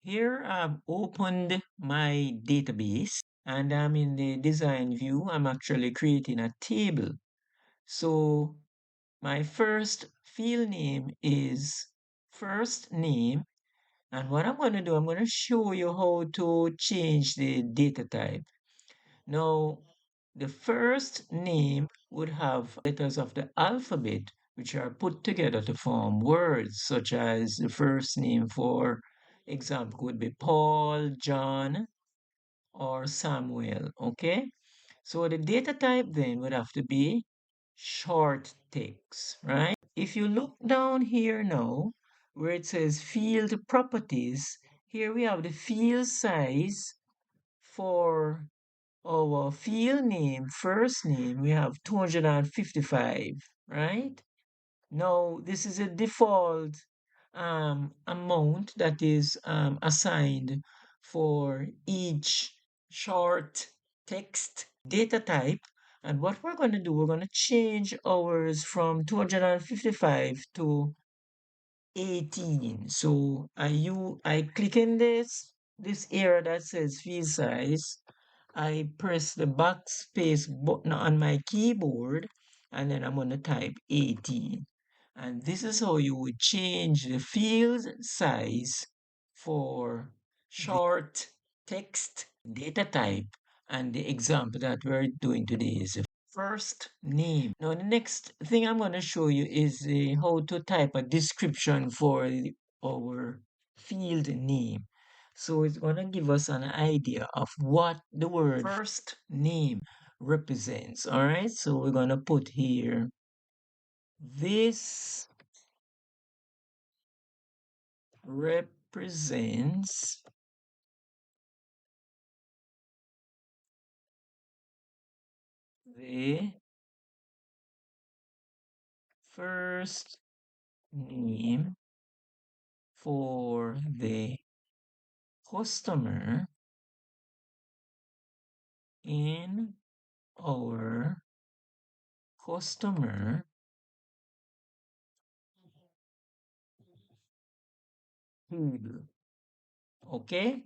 Here I've opened my database and I'm in the design view. I'm actually creating a table. So my first field name is first name. And what I'm going to do, I'm going to show you how to change the data type. Now, the first name would have letters of the alphabet, which are put together to form words, such as the first name, for example, would be Paul, John, or Samuel. Okay? So the data type then would have to be short text, right? If you look down here now, where it says field properties, here we have the field size for our field name, first name, we have 255, right? Now, this is a default amount that is assigned for each short text data type. And what we're going to do, we're going to change ours from 255 to 18. So I click in this area that says field size. I press the backspace button on my keyboard and then I'm going to type 18. And this is how you would change the field size for short text data type. And the example that we're doing today is the first name. Now, the next thing I'm going to show you is how to type a description for our field name. So it's going to give us an idea of what the word first name represents. All right, so we're going to put here this represents the first name for the customer in our customer table. Okay,